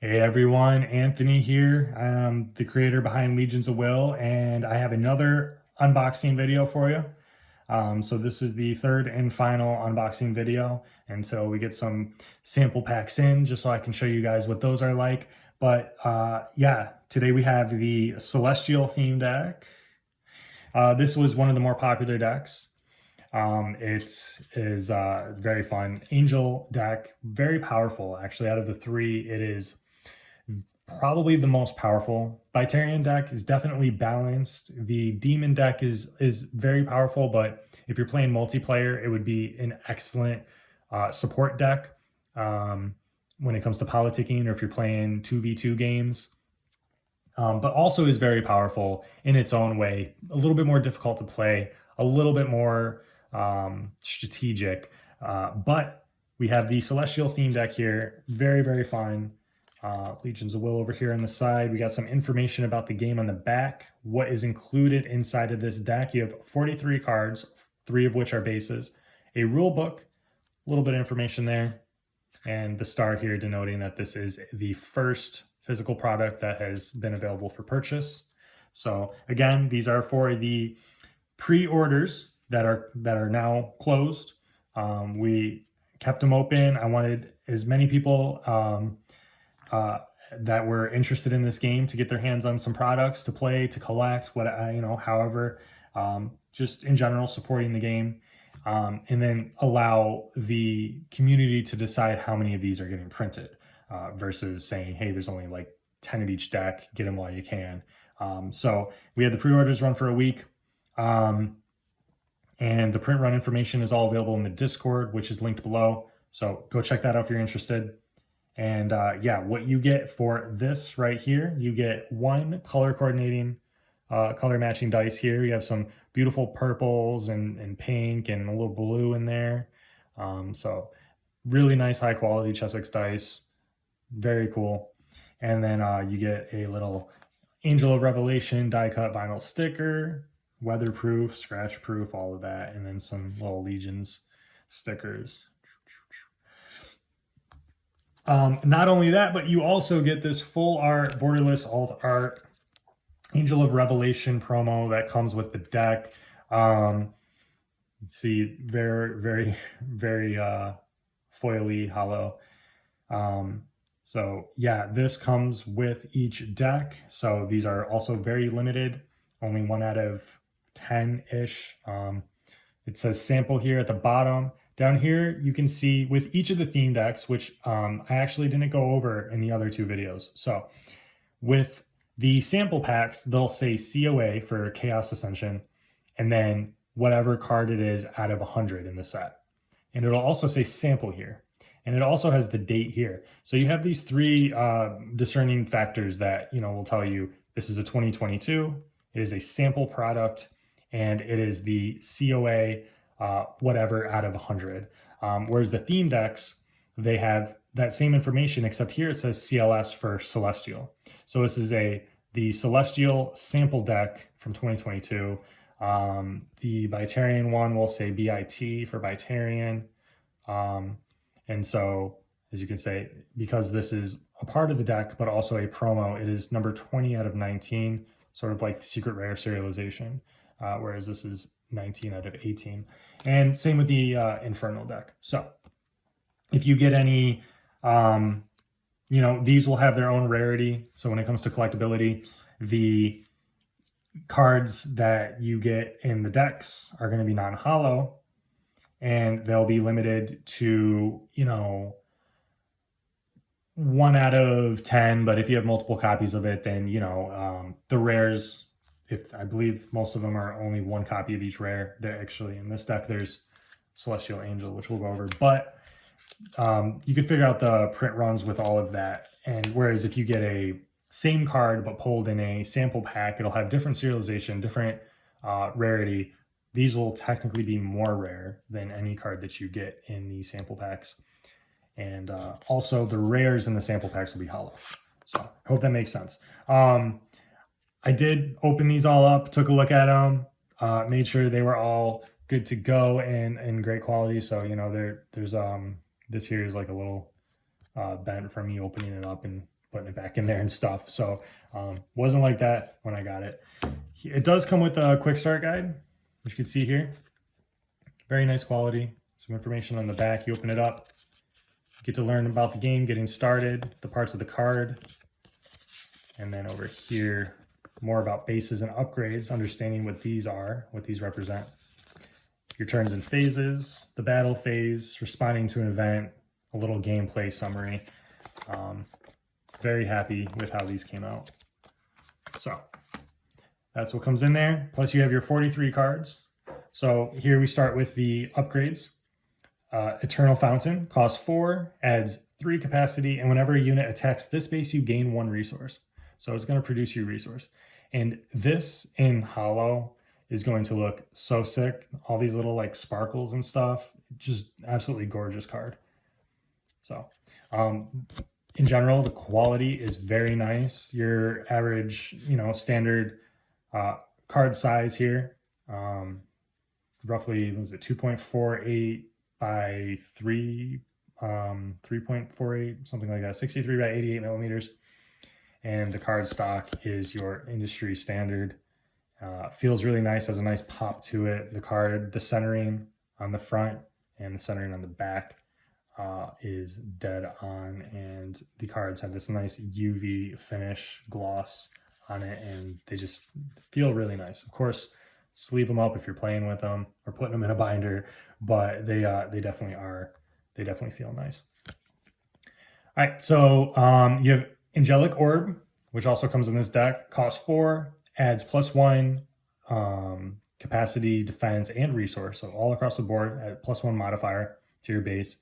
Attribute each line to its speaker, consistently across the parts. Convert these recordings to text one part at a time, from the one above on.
Speaker 1: Hey everyone, Anthony here. I'm the creator behind Legions of Will, and I have another unboxing video for you. So this is the third and final unboxing video until we get some sample packs in, just so I can show you guys what those are like. But yeah, today we have the Celestial theme deck. This was one of the more popular decks. It is very fun. Angel deck, very powerful. Actually, out of the three, it is probably the most powerful. Bitarian deck is definitely balanced. The Demon deck is very powerful, but if you're playing multiplayer, it would be an excellent support deck when it comes to politicking, or if you're playing 2v2 games. But also is very powerful in its own way. A little bit more difficult to play, a little bit more strategic. But we have the Celestial theme deck here. Very, very fun. Legions of Will over here on the side. We got some information about the game on the back. What is included inside of this deck? You have 43 cards, 3 of which are bases. A rule book, a little bit of information there. And the star here denoting that this is the first physical product that has been available for purchase. So again, these are for the pre-orders that are now closed. We kept them open. I wanted as many people that were interested in this game to get their hands on some products to play, to collect, however, just in general supporting the game, and then allow the community to decide how many of these are getting printed, versus saying, hey, there's only like 10 of each deck, get them while you can. So we had the pre-orders run for a week, and the print run information is all available in the Discord, which is linked below. So go check that out if you're interested. And yeah, what you get for this right here, you get 1 color coordinating, color matching dice here. You have some beautiful purples and pink and a little blue in there. So really nice high quality Chessex dice. Very cool. And then you get a little Angel of Revelation die cut vinyl sticker, weatherproof, scratch proof, all of that. And then some little Legions stickers. Not only that, but you also get this full art, borderless alt art Angel of Revelation promo that comes with the deck. See, very, very, very foily, hollow. So yeah, this comes with each deck. So these are also very limited, only 1 out of 10-ish. It says sample here at the bottom. Down here, you can see with each of the theme decks, which I actually didn't go over in the other 2 videos. So with the sample packs, they'll say COA for Chaos Ascension, and then whatever card it is out of 100 in the set. And it'll also say sample here. And it also has the date here. So you have these 3 discerning factors that, will tell you this is a 2022, it is a sample product, and it is the COA whatever out of 100. Whereas the theme decks, they have that same information, except here it says CLS for Celestial. So this is the Celestial sample deck from 2022. The Bitarian one will say BIT for Bitarian. And so, as you can say, because this is a part of the deck, but also a promo, it is number 20 out of 19, sort of like secret rare serialization, whereas this is 19 out of 18. And same with the Infernal deck. So if you get any, these will have their own rarity. So when it comes to collectability, the cards that you get in the decks are going to be non-hollow, and they'll be limited to, 1 out of 10. But if you have multiple copies of it, then, the rares, I believe most of them are only 1 copy of each rare. They're actually in this deck, there's Celestial Angel, which we'll go over. But you can figure out the print runs with all of that. And whereas if you get a same card but pulled in a sample pack, it'll have different serialization, different rarity. These will technically be more rare than any card that you get in the sample packs. And also the rares in the sample packs will be hollow. So I hope that makes sense. I did open these all up, took a look at them, made sure they were all good to go and great quality. So, there's this here is like a little bent from me opening it up and putting it back in there and stuff. So wasn't like that when I got it. It does come with a quick start guide, which you can see here. Very nice quality. Some information on the back. You open it up, get to learn about the game, getting started, the parts of the card. And then over here, more about bases and upgrades, understanding what these are, what these represent. Your turns and phases, the battle phase, responding to an event, a little gameplay summary. Very happy with how these came out. So that's what comes in there. Plus you have your 43 cards. So here we start with the upgrades. Eternal Fountain costs 4, adds 3 capacity, and whenever a unit attacks this base, you gain 1 resource. So it's going to produce you resource. And this in Hollow is going to look so sick. All these little like sparkles and stuff. Just absolutely gorgeous card. So in general, the quality is very nice. Your average, standard card size here. Roughly, was it 2.48 by 3.48, something like that, 63 by 88 millimeters. And the card stock is your industry standard. Feels really nice, has a nice pop to it. The card, the centering on the front and the centering on the back is dead on, and the cards have this nice UV finish gloss on it, and they just feel really nice. Of course, sleeve them up if you're playing with them or putting them in a binder, but they definitely are. They definitely feel nice. All right, so you have Angelic Orb, which also comes in this deck. Costs 4, adds +1 capacity, defense, and resource. So all across the board at +1 modifier to your base.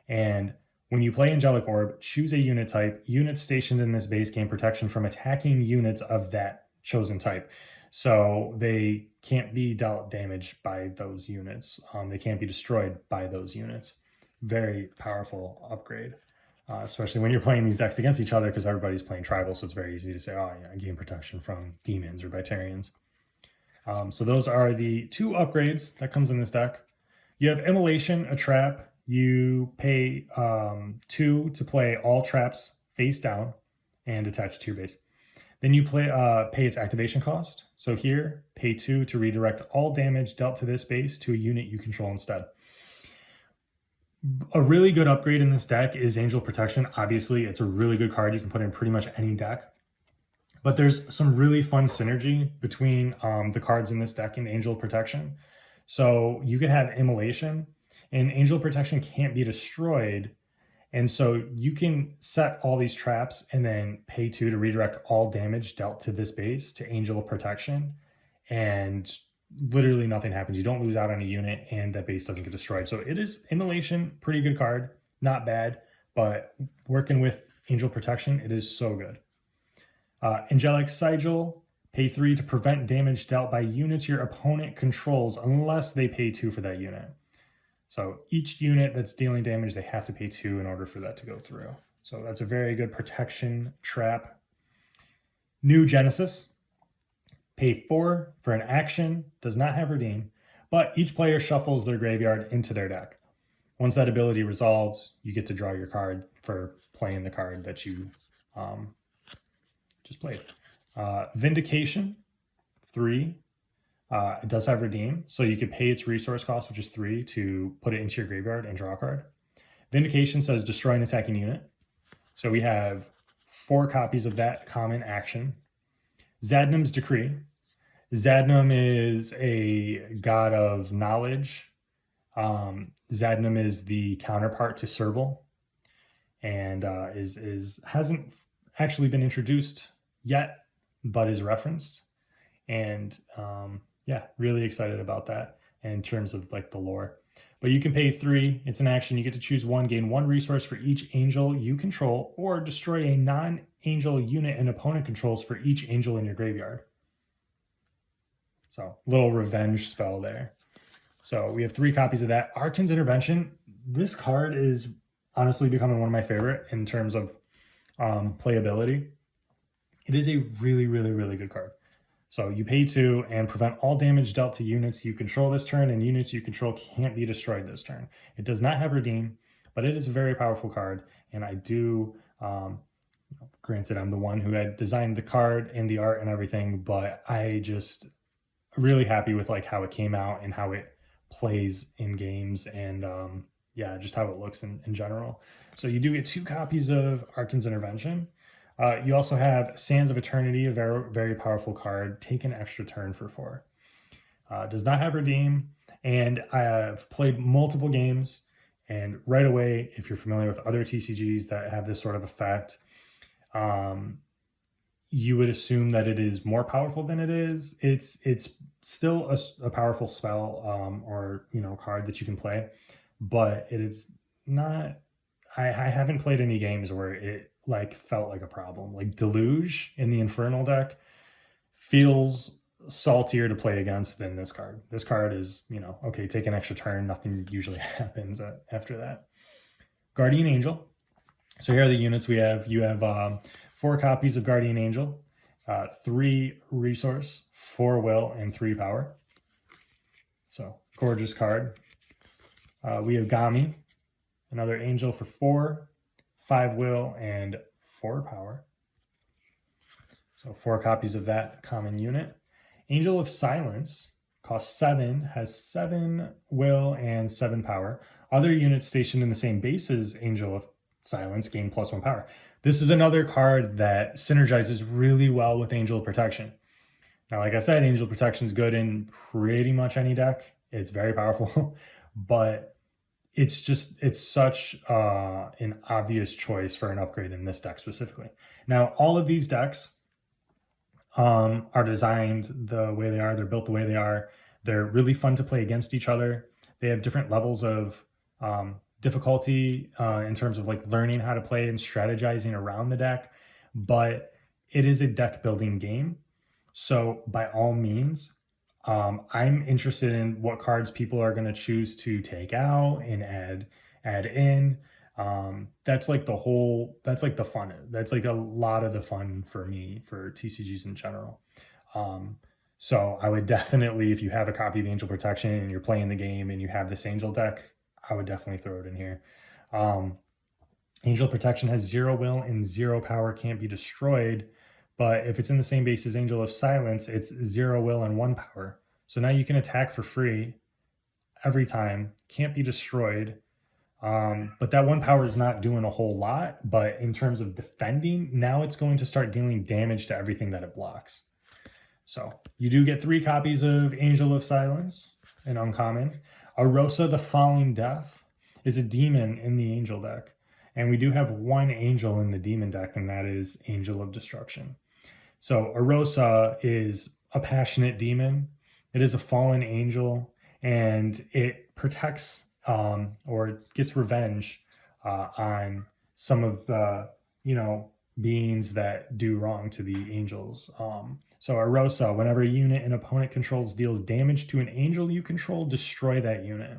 Speaker 1: And when you play Angelic Orb, choose a unit type. Units stationed in this base gain protection from attacking units of that chosen type. So they can't be dealt damage by those units. They can't be destroyed by those units. Very powerful upgrade, especially when you're playing these decks against each other, because everybody's playing tribal, so it's very easy to say, oh, yeah, I gain protection from demons or Vitarians. So those are the 2 upgrades that comes in this deck. You have Immolation, a trap. You pay 2 to play all traps face down and attached to your base. Then you pay its activation cost. So here, pay 2 to redirect all damage dealt to this base to a unit you control instead. A really good upgrade in this deck is Angel Protection. Obviously, it's a really good card you can put in pretty much any deck. But there's some really fun synergy between the cards in this deck and Angel Protection. So you could have Immolation, and Angel Protection can't be destroyed. And so you can set all these traps and then pay 2 to redirect all damage dealt to this base to Angel Protection. And literally nothing happens. You don't lose out on a unit, and that base doesn't get destroyed. So it is Immolation, pretty good card. Not bad, but working with Angel Protection, it is so good. Angelic Sigil, pay 3 to prevent damage dealt by units your opponent controls unless they pay 2 for that unit. So each unit that's dealing damage, they have to pay 2 in order for that to go through. So that's a very good protection trap. New Genesis, pay 4 for an action, does not have redeem, but each player shuffles their graveyard into their deck. Once that ability resolves, you get to draw your card for playing the card that you just played. Vindication, 3. It does have redeem, so you could pay its resource cost, which is 3, to put it into your graveyard and draw a card. Vindication says destroy an attacking unit. So we have 4 copies of that common action. Zadnam's Decree. Zadnam is a god of knowledge. Zadnam is the counterpart to Serval, and hasn't actually been introduced yet, but is referenced. And yeah, really excited about that in terms of like the lore. But you can pay 3. It's an action. You get to choose 1, gain 1 resource for each angel you control, or destroy a non-angel unit an opponent controls for each angel in your graveyard. So little revenge spell there. So we have 3 copies of that. Arkan's Intervention. This card is honestly becoming one of my favorite in terms of playability. It is a really, really, really good card. So you pay 2 and prevent all damage dealt to units you control this turn, and units you control can't be destroyed this turn. It does not have redeem, but it is a very powerful card, and I do granted, I'm the one who had designed the card and the art and everything, but I just really happy with like how it came out and how it plays in games, and yeah, just how it looks in general. So you do get 2 copies of Arkan's Intervention. You also have Sands of Eternity, a very, very powerful card. Take an extra turn for 4. Does not have redeem, and I have played multiple games, and right away, if you're familiar with other TCGs that have this sort of effect, you would assume that it is more powerful than it is. It's still a powerful spell, or card that you can play, but it is not. I haven't played any games where it like felt like a problem. Like Deluge in the Infernal deck feels saltier to play against than this card. This card is, okay, take an extra turn. Nothing usually happens after that. Guardian Angel. So here are the units we have. You have 4 copies of Guardian Angel, 3 resource, 4 will, and 3 power. So gorgeous card. We have Gami, another angel for 4, 5 will, and 4 power. So 4 copies of that common unit. Angel of Silence costs 7, has 7 will and 7 power. Other units stationed in the same base as Angel of Silence gain +1 power. This is another card that synergizes really well with Angel of Protection. Now, like I said, Angel of Protection is good in pretty much any deck. It's very powerful, but it's such an obvious choice for an upgrade in this deck specifically. Now, all of these decks are designed the way they are. They're built the way they are. They're really fun to play against each other. They have different levels of difficulty in terms of like learning how to play and strategizing around the deck, but it is a deck building game. So by all means, I'm interested in what cards people are going to choose to take out and add in. That's like the fun. That's like a lot of the fun for me for TCGs in general. So I would definitely, if you have a copy of Angel Protection and you're playing the game and you have this Angel deck, I would definitely throw it in here. Angel Protection has 0 will and 0 power, can't be destroyed. But if it's in the same base as Angel of Silence, it's 0 will and 1 power. So now you can attack for free every time, can't be destroyed. But that 1 power is not doing a whole lot. But in terms of defending, now it's going to start dealing damage to everything that it blocks. So you do get 3 copies of Angel of Silence, an uncommon. Arosa, the Falling Death, is a demon in the Angel deck. And we do have 1 angel in the demon deck, and that is Angel of Destruction. So Arosa is a passionate demon. It is a fallen angel, and it protects or gets revenge on some of the beings that do wrong to the angels. So Arosa, whenever a unit an opponent controls deals damage to an angel you control, destroy that unit.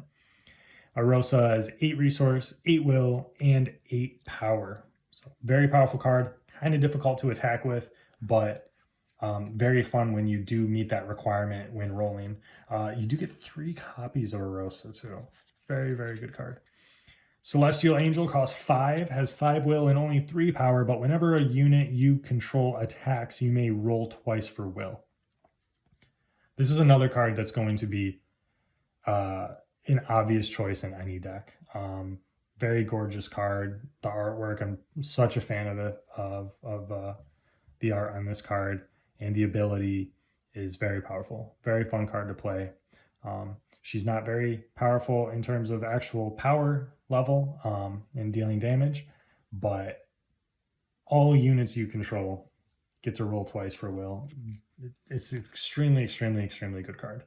Speaker 1: Arosa has 8 resource, 8 will, and 8 power. So very powerful card, kind of difficult to attack with, but very fun when you do meet that requirement when rolling. You do get 3 copies of Arosa too. Very, very good card. Celestial Angel costs 5, has 5 will and only 3 power, but whenever a unit you control attacks, you may roll twice for will. This is another card that's going to be an obvious choice in any deck. Very gorgeous card. The artwork, I'm such a fan of the art on this card, and the ability is very powerful. Very fun card to play. She's not very powerful in terms of actual power level and dealing damage, but all units you control get to roll twice for will. It's extremely, extremely, extremely good card.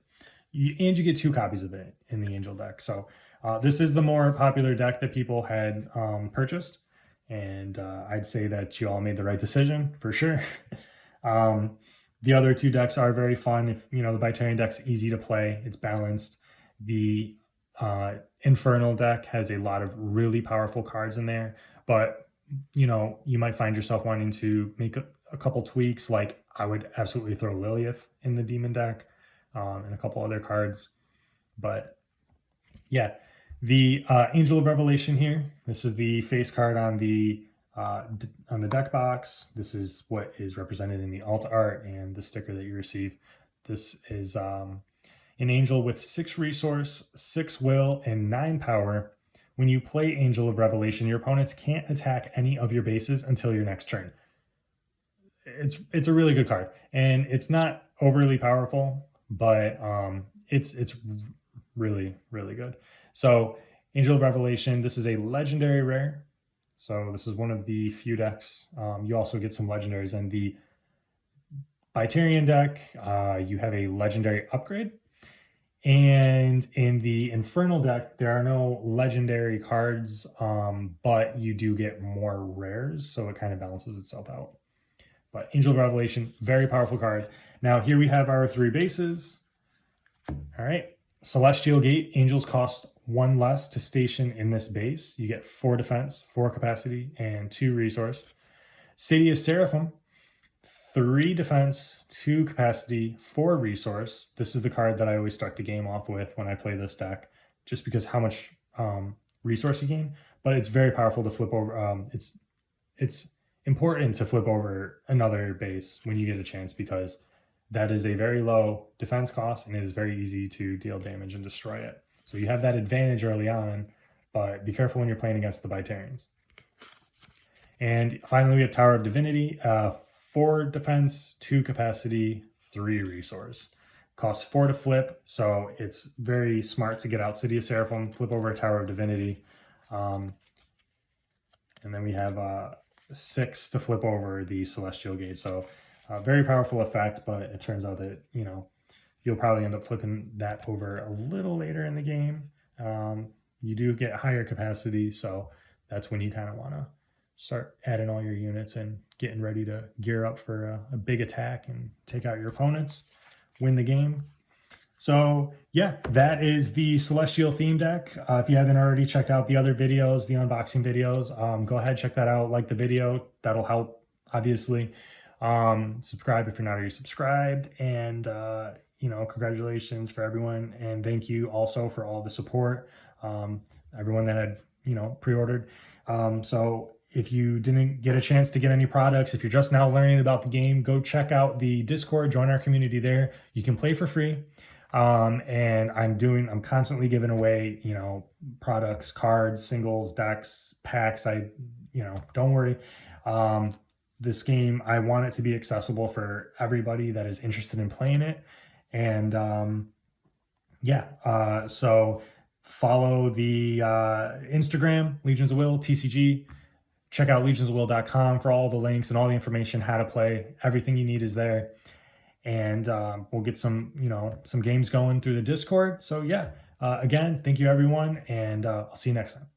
Speaker 1: And you get 2 copies of it in the Angel deck. So this is the more popular deck that people had purchased, and I'd say that you all made the right decision for sure. The other 2 decks are very fun. If the Bitarian deck's easy to play, it's balanced. The Infernal deck has a lot of really powerful cards in there, but you might find yourself wanting to make a couple tweaks. Like I would absolutely throw Lilith in the Demon deck and a couple other cards. But yeah, the Angel of Revelation here. This is the face card on the on the deck box. This is what is represented in the alt art and the sticker that you receive. This is an angel with 6 resource, 6 will, and 9 power. When you play Angel of Revelation, your opponents can't attack any of your bases until your next turn. It's a really good card, and it's not overly powerful, but it's really, really good. So Angel of Revelation, this is a legendary rare. So this is one of the few decks. You also get some legendaries in the Bitarian deck. You have a legendary upgrade. And in the Infernal deck, there are no legendary cards, but you do get more rares, so it kind of balances itself out. But Angel of Revelation, very powerful card. Now here we have our 3 bases. All right, Celestial Gate, angels cost 1 less to station in this base. You get 4 defense, 4 capacity, and 2 resource. City of Seraphim, 3 defense, 2 capacity, 4 resource. This is the card that I always start the game off with when I play this deck, just because how much resource you gain. But it's very powerful to flip over. It's important to flip over another base when you get a chance, because that is a very low defense cost and it is very easy to deal damage and destroy it. So you have that advantage early on, but be careful when you're playing against the Bitarians. And finally, we have Tower of Divinity, 4 defense, 2 capacity, 3 resource. Costs 4 to flip, so it's very smart to get out City of Seraphim, flip over a Tower of Divinity. And then we have 6 to flip over the Celestial Gate. So very powerful effect, but it turns out that, you know, you'll probably end up flipping that over a little later in the game. You do get higher capacity, so that's when you kind of want to start adding all your units and getting ready to gear up for a big attack and take out your opponents, win the game. So yeah, that is the Celestial theme deck. If you haven't already checked out the other videos, the unboxing videos, go ahead, check that out, like the video, that'll help, obviously. Subscribe if you're not already subscribed, and you know, congratulations for everyone, and thank you also for all the support, everyone that had, you know, pre-ordered. So if you didn't get a chance to get any products, if you're just now learning about the game, go check out the Discord, join our community there. You can play for free. And I'm constantly giving away, you know, products, cards, singles, decks, packs. Don't worry. This game, I want it to be accessible for everybody that is interested in playing it. And so follow the Instagram, Legions of Will, TCG. Check out legionsofwill.com for all the links and all the information, how to play. Everything you need is there. And we'll get some games going through the Discord. So yeah, again, thank you everyone, and I'll see you next time.